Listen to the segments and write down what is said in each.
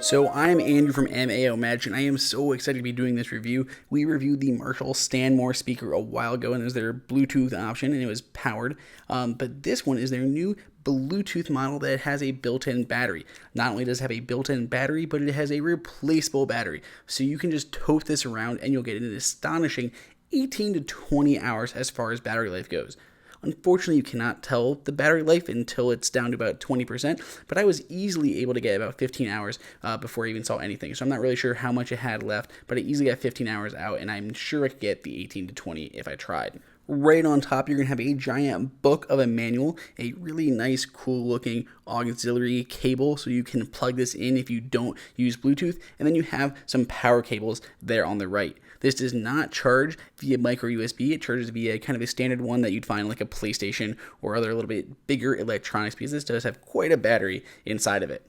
So I'm Andrew from MAO Magic, and I am so excited to be doing this review. We reviewed the Marshall Stanmore speaker a while ago, and it was their Bluetooth option, and it was powered. But this one is their new Bluetooth model that has a built-in battery. Not only does it have a built-in battery, but it has a replaceable battery. So you can just tote this around, and you'll get an astonishing 18 to 20 hours as far as battery life goes. Unfortunately, you cannot tell the battery life until it's down to about 20%, but I was easily able to get about 15 hours before I even saw anything. So I'm not really sure how much it had left, but I easily got 15 hours out, and I'm sure I could get the 18 to 20 if I tried. Right on top, you're going to have a giant book of a manual, a really nice, cool-looking auxiliary cable, so you can plug this in if you don't use Bluetooth, and then you have some power cables there on the right. This does not charge via micro USB. It charges via kind of a standard one that you'd find like a PlayStation or other a little bit bigger electronics, because this does have quite a battery inside of it.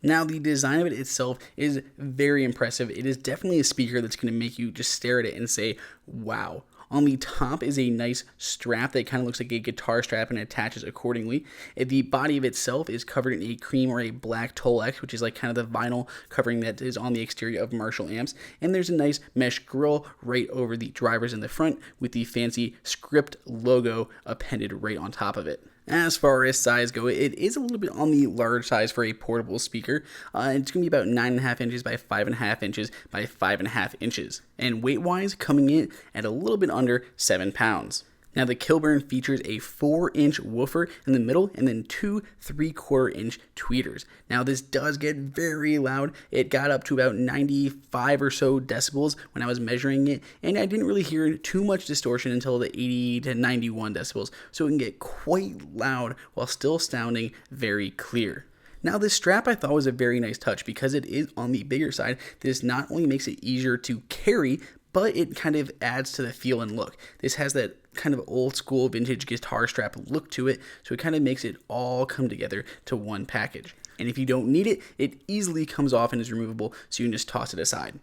Now, the design of it itself is very impressive. It is definitely a speaker that's going to make you just stare at it and say, wow. On the top is a nice strap that kind of looks like a guitar strap and attaches accordingly. The body of itself is covered in a cream or a black Tolex, which is like kind of the vinyl covering that is on the exterior of Marshall amps. And there's a nice mesh grill right over the drivers in the front with the fancy script logo appended right on top of it. As far as size go, it is a little bit on the large size for a portable speaker. It's going to be about 9.5 inches by 5.5 inches by 5.5 inches. And weight-wise, coming in at a little bit under 7 pounds. Now, the Kilburn features a 4-inch woofer in the middle and then two 3/4-inch tweeters. Now, this does get very loud. It got up to about 95 or so decibels when I was measuring it, and I didn't really hear too much distortion until the 80 to 91 decibels. So it can get quite loud while still sounding very clear. Now, this strap I thought was a very nice touch because it is on the bigger side. This not only makes it easier to carry, but it kind of adds to the feel and look. This has that kind of old school vintage guitar strap look to it, so it kind of makes it all come together to one package. And if you don't need it, it easily comes off and is removable, so you can just toss it aside.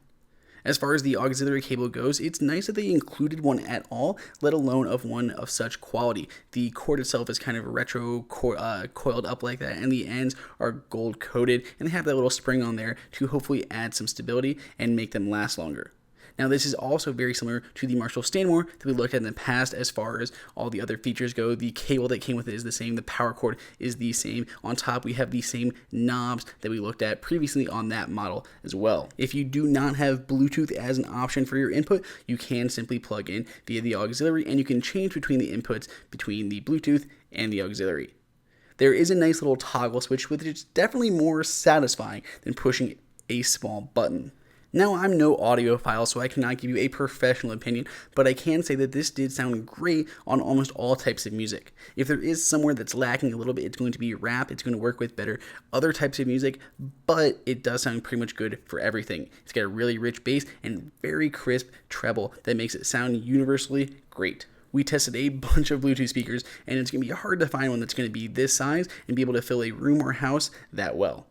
As far as the auxiliary cable goes, it's nice that they included one at all, let alone of one of such quality. The cord itself is kind of retro coiled up like that, and the ends are gold coated, and they have that little spring on there to hopefully add some stability and make them last longer. Now, this is also very similar to the Marshall Stanmore that we looked at in the past as far as all the other features go. The cable that came with it is the same. The power cord is the same. On top, we have the same knobs that we looked at previously on that model as well. If you do not have Bluetooth as an option for your input, you can simply plug in via the auxiliary, and you can change between the inputs between the Bluetooth and the auxiliary. There is a nice little toggle switch, which is definitely more satisfying than pushing a small button. Now, I'm no audiophile, so I cannot give you a professional opinion, but I can say that this did sound great on almost all types of music. If there is somewhere that's lacking a little bit, it's going to be rap. It's going to work with better other types of music, but it does sound pretty much good for everything. It's got a really rich bass and very crisp treble that makes it sound universally great. We tested a bunch of Bluetooth speakers, and it's going to be hard to find one that's going to be this size and be able to fill a room or house that well.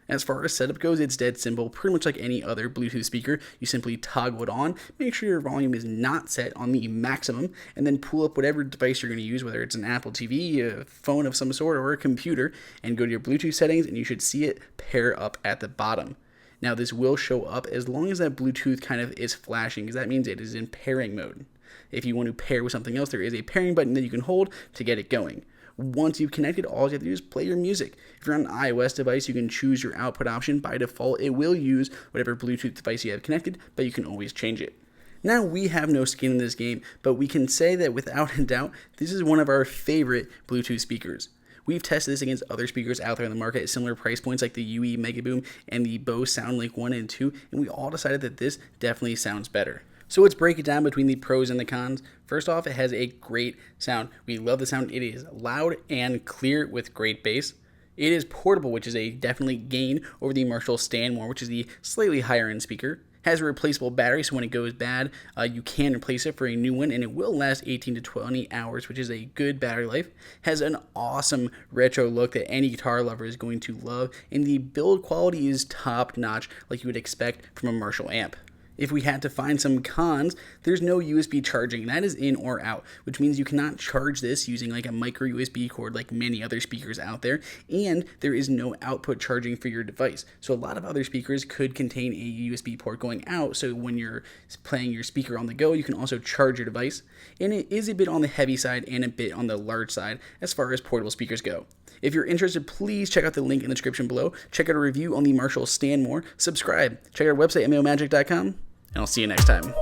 As far as setup goes, it's dead simple, pretty much like any other Bluetooth speaker. You simply toggle it on, make sure your volume is not set on the maximum, and then pull up whatever device you're going to use, whether it's an Apple TV, a phone of some sort, or a computer, and go to your Bluetooth settings, and you should see it pair up at the bottom. Now, this will show up as long as that Bluetooth kind of is flashing, because that means it is in pairing mode. If you want to pair with something else, there is a pairing button that you can hold to get it going. Once you've connected, all you have to do is play your music. If you're on an iOS device, you can choose your output option. By default, it will use whatever Bluetooth device you have connected, but you can always change it. Now, we have no skin in this game, but we can say that without a doubt, this is one of our favorite Bluetooth speakers. We've tested this against other speakers out there in the market at similar price points like the UE Megaboom and the Bose SoundLink 1 and 2, and we all decided that this definitely sounds better. So let's break it down between the pros and the cons. First off, it has a great sound. We love the sound. It is loud and clear with great bass. It is portable, which is a definitely gain over the Marshall Stanmore, which is the slightly higher end speaker. Has a replaceable battery, so when it goes bad, you can replace it for a new one, and it will last 18 to 20 hours, which is a good battery life. Has an awesome retro look that any guitar lover is going to love, and the build quality is top notch, like you would expect from a Marshall amp. If we had to find some cons, there's no USB charging. That is in or out, which means you cannot charge this using like a micro USB cord like many other speakers out there, and there is no output charging for your device. So a lot of other speakers could contain a USB port going out, so when you're playing your speaker on the go, you can also charge your device, and it is a bit on the heavy side and a bit on the large side as far as portable speakers go. If you're interested, please check out the link in the description below. Check out a review on the Marshall Stanmore. Subscribe. Check out our website, maomagic.com. And I'll see you next time.